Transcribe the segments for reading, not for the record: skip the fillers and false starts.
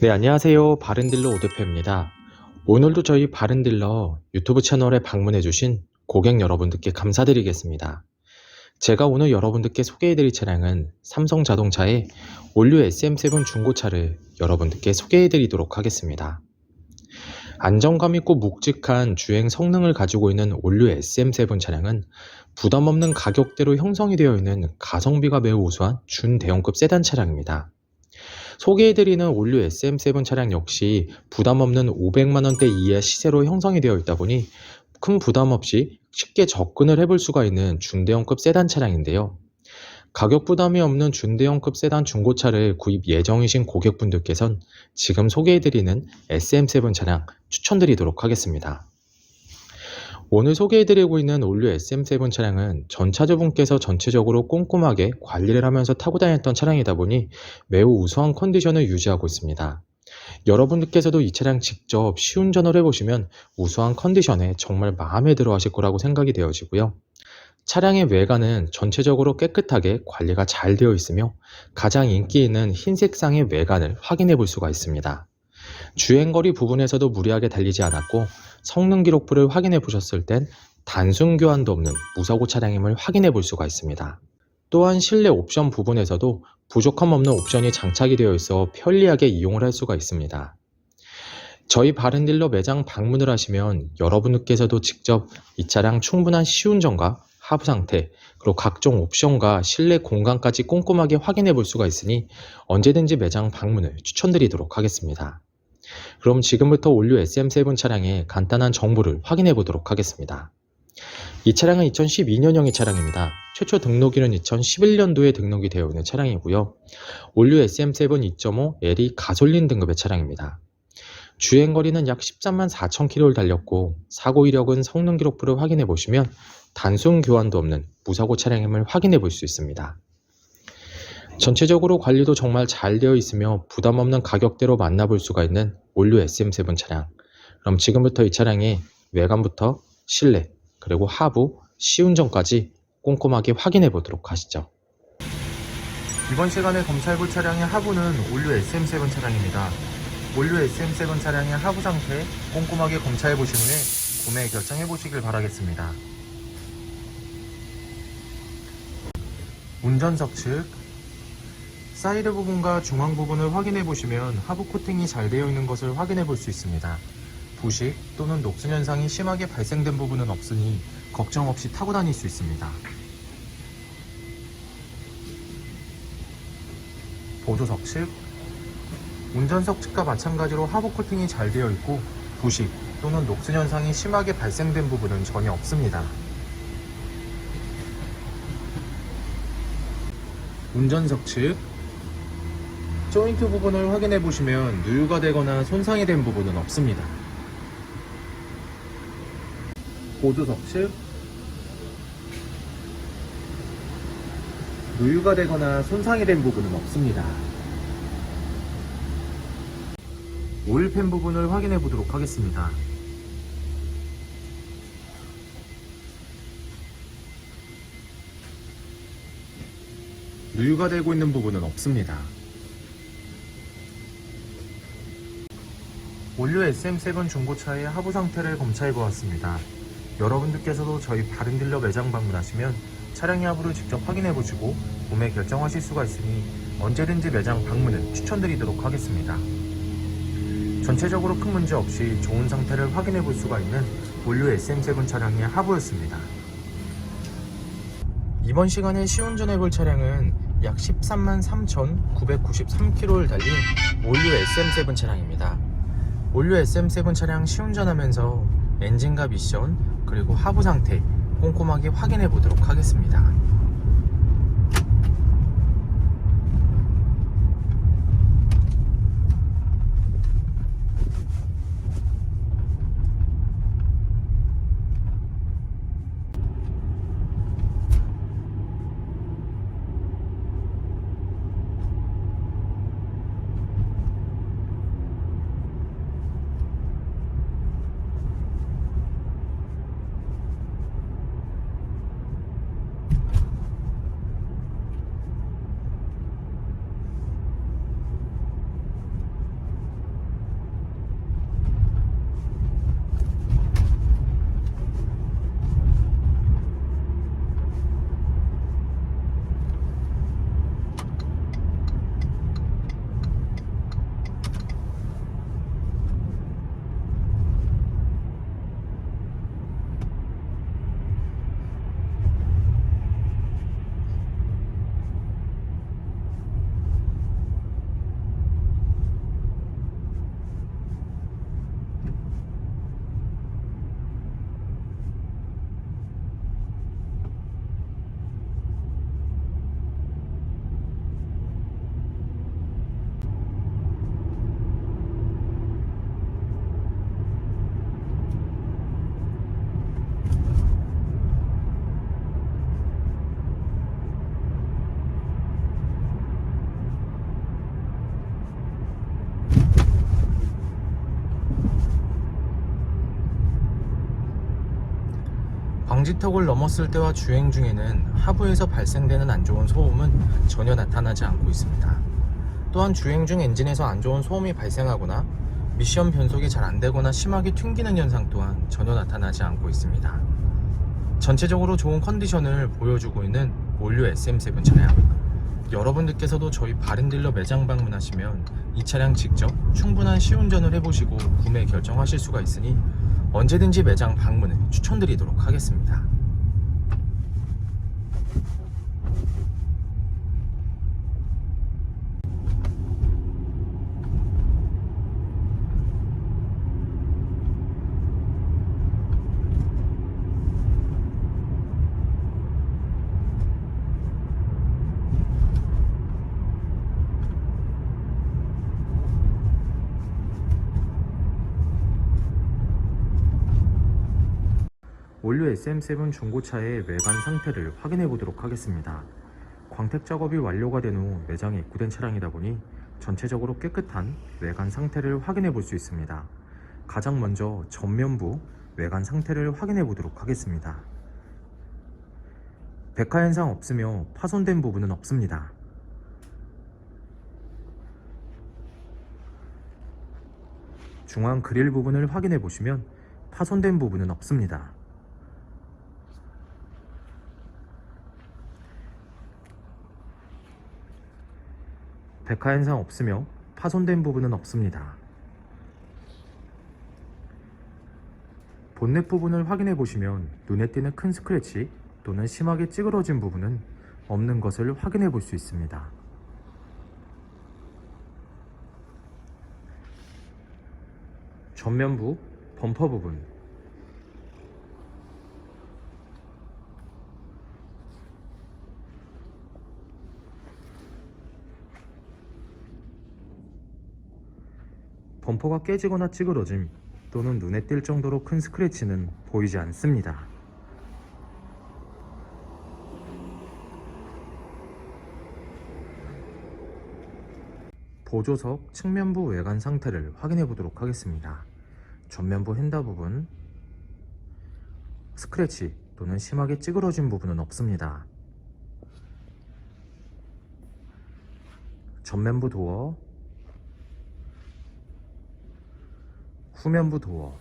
네, 안녕하세요. 바른딜러 오대표입니다. 오늘도 저희 바른딜러 유튜브 채널에 방문해주신 고객 여러분들께 감사드리겠습니다. 제가 오늘 여러분들께 소개해드릴 차량은 삼성자동차의 올류 SM7 중고차를 여러분들께 소개해드리도록 하겠습니다. 안정감 있고 묵직한 주행 성능을 가지고 있는 올류 SM7 차량은 부담 없는 가격대로 형성이 되어 있는 가성비가 매우 우수한 준대형급 세단 차량입니다. 소개해드리는 올류 SM7 차량 역시 부담 없는 500만원대 이하 시세로 형성이 되어 있다 보니 큰 부담 없이 쉽게 접근을 해볼 수가 있는 준대형급 세단 차량인데요. 가격 부담이 없는 준대형급 세단 중고차를 구입 예정이신 고객분들께선 지금 소개해드리는 SM7 차량 추천드리도록 하겠습니다. 오늘 소개해드리고 있는 올류 SM7 차량은 전 차주분께서 전체적으로 꼼꼼하게 관리를 하면서 타고 다녔던 차량이다 보니 매우 우수한 컨디션을 유지하고 있습니다. 여러분들께서도 이 차량 직접 시운전을 해보시면 우수한 컨디션에 정말 마음에 들어 하실 거라고 생각이 되어지고요. 차량의 외관은 전체적으로 깨끗하게 관리가 잘 되어 있으며 가장 인기 있는 흰색상의 외관을 확인해 볼 수가 있습니다. 주행거리 부분에서도 무리하게 달리지 않았고 성능 기록부를 확인해 보셨을 땐 단순 교환도 없는 무사고 차량임을 확인해 볼 수가 있습니다. 또한 실내 옵션 부분에서도 부족함 없는 옵션이 장착이 되어 있어 편리하게 이용을 할 수가 있습니다. 저희 바른딜러 매장 방문을 하시면 여러분께서도 직접 이 차량 충분한 시운전과 하부 상태, 그리고 각종 옵션과 실내 공간까지 꼼꼼하게 확인해 볼 수가 있으니 언제든지 매장 방문을 추천드리도록 하겠습니다. 그럼 지금부터 올류 SM7 차량의 간단한 정보를 확인해 보도록 하겠습니다. 이 차량은 2012년형의 차량입니다. 최초 등록일은 2011년도에 등록이 되어 있는 차량이고요. 올류 SM7 2.5 LE 가솔린 등급의 차량입니다. 주행거리는 약 13만 4천 km를 달렸고 사고 이력은 성능 기록부를 확인해 보시면 단순 교환도 없는 무사고 차량임을 확인해 볼 수 있습니다. 전체적으로 관리도 정말 잘 되어 있으며 부담 없는 가격대로 만나볼 수가 있는 올류 SM7 차량. 그럼 지금부터 이 차량의 외관부터 실내 그리고 하부, 시운전까지 꼼꼼하게 확인해 보도록 하시죠. 이번 시간에 검찰볼 차량의 하부는 올류 SM7 차량입니다. 올류 SM7 차량의 하부 상태 꼼꼼하게 검찰해 보신 후에 구매 결정해 보시길 바라겠습니다. 운전석 측 사이드 부분과 중앙 부분을 확인해 보시면 하부 코팅이 잘 되어 있는 것을 확인해 볼 수 있습니다. 부식 또는 녹슨 현상이 심하게 발생된 부분은 없으니 걱정 없이 타고 다닐 수 있습니다. 보조석 측 운전석 측과 마찬가지로 하부 코팅이 잘 되어 있고 부식 또는 녹슨 현상이 심하게 발생된 부분은 전혀 없습니다. 운전석 측 조인트 부분을 확인해 보시면 누유가 되거나 손상이 된 부분은 없습니다. 보조석 측 누유가 되거나 손상이 된 부분은 없습니다. 오일팬 부분을 확인해 보도록 하겠습니다. 누유가 되고 있는 부분은 없습니다. 올류 SM7 중고차의 하부 상태를 검사해 보았습니다. 여러분들께서도 저희 바른딜러 매장 방문하시면 차량의 하부를 직접 확인해 보시고 구매 결정하실 수가 있으니 언제든지 매장 방문을 추천드리도록 하겠습니다. 전체적으로 큰 문제 없이 좋은 상태를 확인해 볼 수가 있는 올류 SM7 차량의 하부였습니다. 이번 시간에 시운전해 볼 차량은 약 13만 3,993km를 달린 올류 SM7 차량입니다. 올류 SM7 차량 시운전하면서 엔진과 미션 그리고 하부 상태 꼼꼼하게 확인해 보도록 하겠습니다. 방지턱을 넘었을 때와 주행 중에는 하부에서 발생되는 안 좋은 소음은 전혀 나타나지 않고 있습니다. 또한 주행 중 엔진에서 안 좋은 소음이 발생하거나 미션 변속이 잘 안되거나 심하게 튕기는 현상 또한 전혀 나타나지 않고 있습니다. 전체적으로 좋은 컨디션을 보여주고 있는 올류 SM7 차량, 여러분들께서도 저희 바른딜러 매장 방문하시면 이 차량 직접 충분한 시운전을 해보시고 구매 결정하실 수가 있으니 언제든지 매장 방문을 추천드리도록 하겠습니다. 올류 SM7 중고차의 외관 상태를 확인해 보도록 하겠습니다. 광택 작업이 완료가 된 후 매장에 입고된 차량이다 보니 전체적으로 깨끗한 외관 상태를 확인해 볼 수 있습니다. 가장 먼저 전면부 외관 상태를 확인해 보도록 하겠습니다. 백화 현상 없으며 파손된 부분은 없습니다. 중앙 그릴 부분을 확인해 보시면 파손된 부분은 없습니다. 백화 현상 없으며 파손된 부분은 없습니다. 본넷 부분을 확인해 보시면 눈에 띄는 큰 스크래치 또는 심하게 찌그러진 부분은 없는 것을 확인해 볼 수 있습니다. 전면부 범퍼 부분, 범퍼가 깨지거나 찌그러짐 또는 눈에 띌 정도로 큰 스크래치는 보이지 않습니다. 보조석 측면부 외관 상태를 확인해 보도록 하겠습니다. 전면부 핸다 부분, 스크래치 또는 심하게 찌그러진 부분은 없습니다. 전면부 도어, 후면부 도어,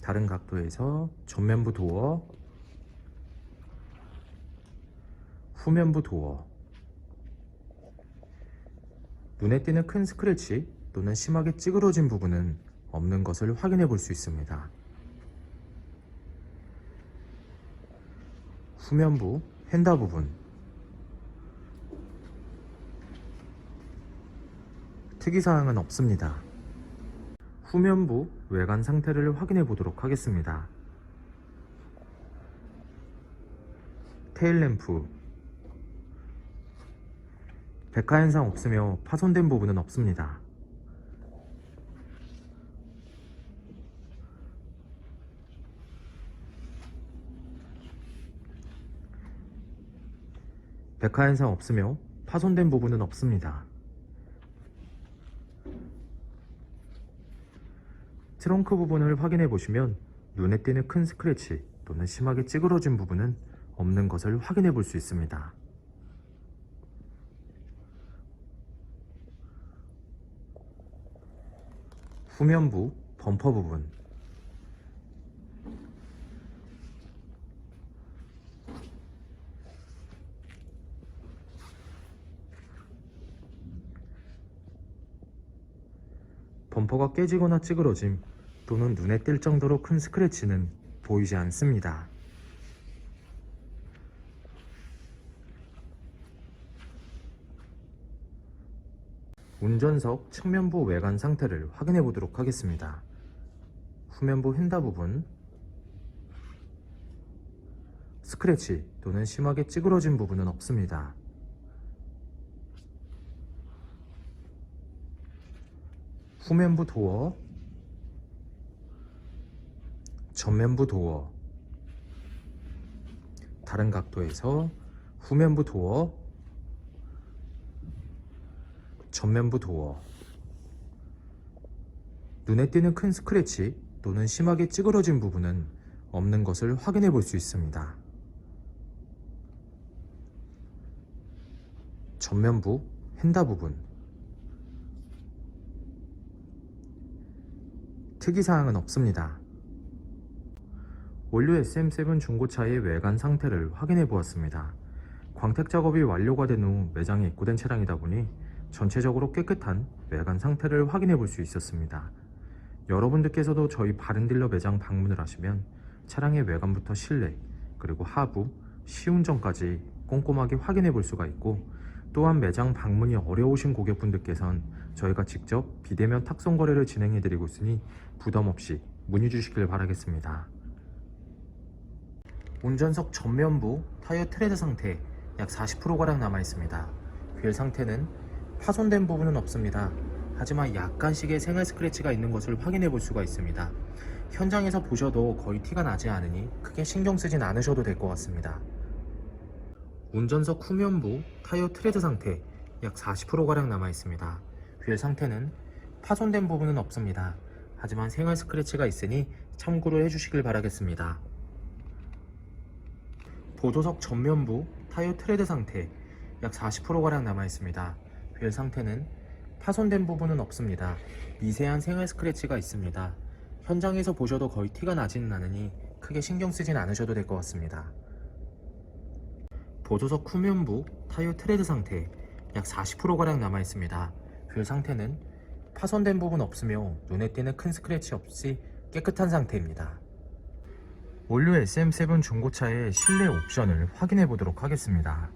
다른 각도에서 전면부 도어, 후면부 도어, 눈에 띄는 큰 스크래치 또는 심하게 찌그러진 부분은 없는 것을 확인해 볼 수 있습니다. 후면부 핸다 부분, 특이사항은 없습니다. 후면부 외관 상태를 확인해 보도록 하겠습니다. 테일램프, 백화 현상 없으며 파손된 부분은 없습니다. 백화 현상 없으며 파손된 부분은 없습니다. 트렁크 부분을 확인해 보시면 눈에 띄는 큰 스크래치 또는 심하게 찌그러진 부분은 없는 것을 확인해 볼 수 있습니다. 후면부 범퍼 부분, 범퍼가 깨지거나 찌그러짐 또는 눈에 띌 정도로 큰 스크래치는 보이지 않습니다. 운전석 측면부 외관 상태를 확인해 보도록 하겠습니다. 후면부 핸다 부분, 스크래치 또는 심하게 찌그러진 부분은 없습니다. 후면부 도어, 전면부 도어, 다른 각도에서 후면부 도어, 전면부 도어, 눈에 띄는 큰 스크래치 또는 심하게 찌그러진 부분은 없는 것을 확인해 볼 수 있습니다. 전면부, 휀다 부분. 특이사항은 없습니다. 원료 SM7 중고차의 외관 상태를 확인해 보았습니다. 광택 작업이 완료가 된 후 매장에 입고된 차량이다 보니 전체적으로 깨끗한 외관 상태를 확인해 볼 수 있었습니다. 여러분들께서도 저희 바른딜러 매장 방문을 하시면 차량의 외관부터 실내 그리고 하부, 시운전까지 꼼꼼하게 확인해 볼 수가 있고, 또한 매장 방문이 어려우신 고객분들께선 저희가 직접 비대면 탁송 거래를 진행해 드리고 있으니 부담 없이 문의 주시길 바라겠습니다. 운전석 전면부 타이어 트레드 상태 약 40%가량 남아 있습니다. 휠 상태는 파손된 부분은 없습니다. 하지만 약간씩의 생활 스크래치가 있는 것을 확인해 볼 수가 있습니다. 현장에서 보셔도 거의 티가 나지 않으니 크게 신경 쓰진 않으셔도 될 것 같습니다. 운전석 후면부 타이어 트레드 상태 약 40%가량 남아 있습니다. 휠 상태는 파손된 부분은 없습니다. 하지만 생활 스크래치가 있으니 참고를 해주시길 바라겠습니다. 보조석 전면부 타이어 트레드 상태 약 40%가량 남아 있습니다. 휠 상태는 파손된 부분은 없습니다. 미세한 생활 스크래치가 있습니다. 현장에서 보셔도 거의 티가 나지는 않으니 크게 신경 쓰진 않으셔도 될 것 같습니다. 보조석 후면부 타이어 트레드 상태 약 40%가량 남아 있습니다. 휠 상태는 파손된 부분 없으며 눈에 띄는 큰 스크래치 없이 깨끗한 상태입니다. 원료 SM7 중고차의 실내 옵션을 확인해 보도록 하겠습니다.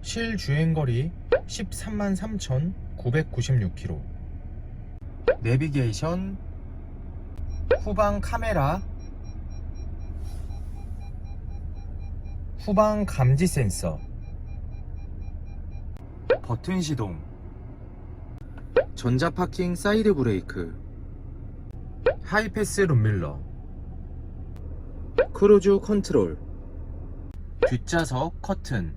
실주행거리 133,996km, 내비게이션, 후방 카메라, 후방 감지 센서, 버튼 시동, 전자 파킹 사이드 브레이크, 하이패스 룸밀러, 크루즈 컨트롤, 뒷좌석 커튼,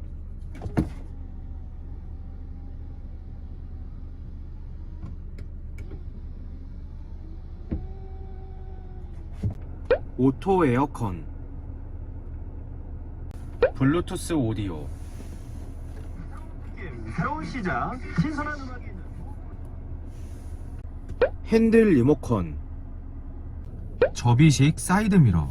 오토 에어컨, 블루투스 오디오, 새로운 시작, 신선한 음악이 있는 핸들 리모컨, 접이식 사이드 미러,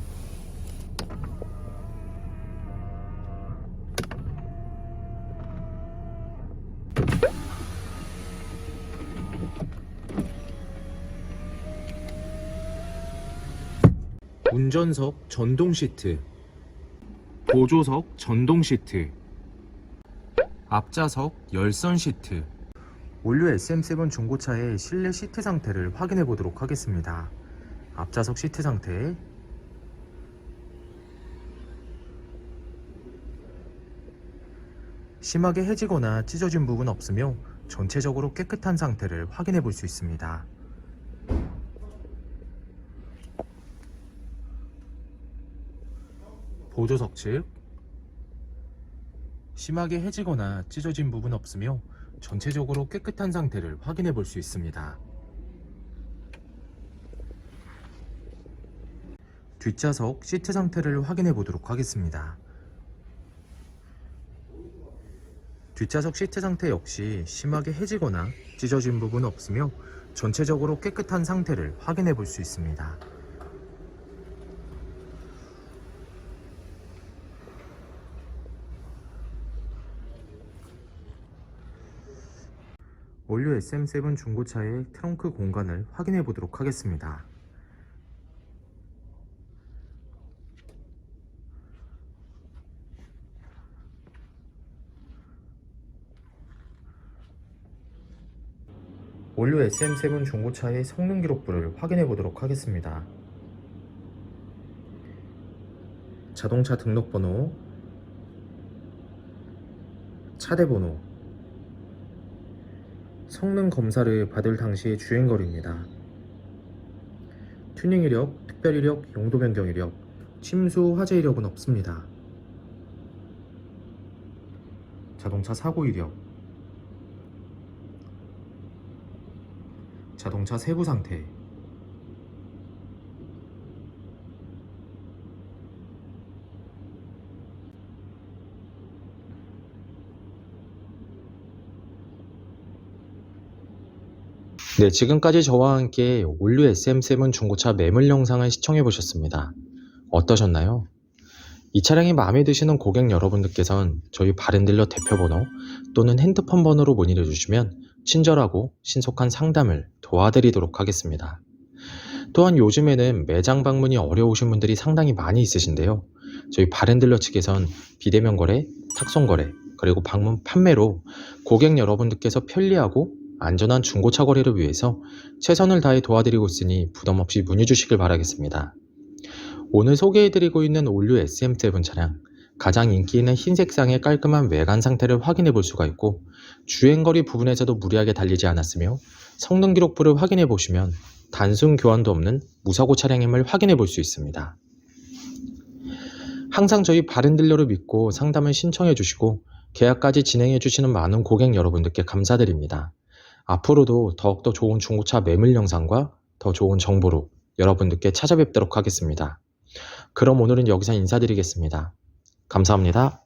운전석 전동 시트, 보조석 전동 시트, 앞좌석 열선 시트. 원료 SM7 중고차의 실내 시트 상태를 확인해 보도록 하겠습니다. 앞좌석 시트 상태, 심하게 해지거나 찢어진 부분 없으며 전체적으로 깨끗한 상태를 확인해 볼 수 있습니다. 보조석 측, 심하게 해지거나 찢어진 부분 없으며 전체적으로 깨끗한 상태를 확인해 볼 수 있습니다. 뒷좌석 시트 상태를 확인해 보도록 하겠습니다. 뒷좌석 시트 상태 역시 심하게 해지거나 찢어진 부분 없으며 전체적으로 깨끗한 상태를 확인해 볼 수 있습니다. 원료 SM7 중고차의 트렁크 공간을 확인해 보도록 하겠습니다. 원료 SM7 중고차의 성능 기록부를 확인해 보도록 하겠습니다. 자동차 등록번호, 차대번호, 성능 검사를 받을 당시의 주행거리입니다. 튜닝 이력, 특별 이력, 용도 변경 이력, 침수 화재 이력은 없습니다. 자동차 사고 이력, 자동차 세부 상태, 네, 지금까지 저와 함께 올류 SM7 중고차 매물 영상을 시청해 보셨습니다. 어떠셨나요? 이 차량이 마음에 드시는 고객 여러분들께선 저희 바른딜러 대표번호 또는 핸드폰 번호로 문의해 주시면 친절하고 신속한 상담을 도와드리도록 하겠습니다. 또한 요즘에는 매장 방문이 어려우신 분들이 상당히 많이 있으신데요. 저희 바른딜러 측에선 비대면 거래, 탁송 거래, 그리고 방문 판매로 고객 여러분들께서 편리하고 안전한 중고차 거래를 위해서 최선을 다해 도와드리고 있으니 부담 없이 문의 주시길 바라겠습니다. 오늘 소개해드리고 있는 올류 SM7 차량, 가장 인기 있는 흰색상의 깔끔한 외관 상태를 확인해 볼 수가 있고, 주행거리 부분에서도 무리하게 달리지 않았으며 성능 기록부를 확인해 보시면 단순 교환도 없는 무사고 차량임을 확인해 볼 수 있습니다. 항상 저희 바른딜러를 믿고 상담을 신청해 주시고 계약까지 진행해 주시는 많은 고객 여러분들께 감사드립니다. 앞으로도 더욱더 좋은 중고차 매물 영상과 더 좋은 정보로 여러분들께 찾아뵙도록 하겠습니다. 그럼 오늘은 여기서 인사드리겠습니다. 감사합니다.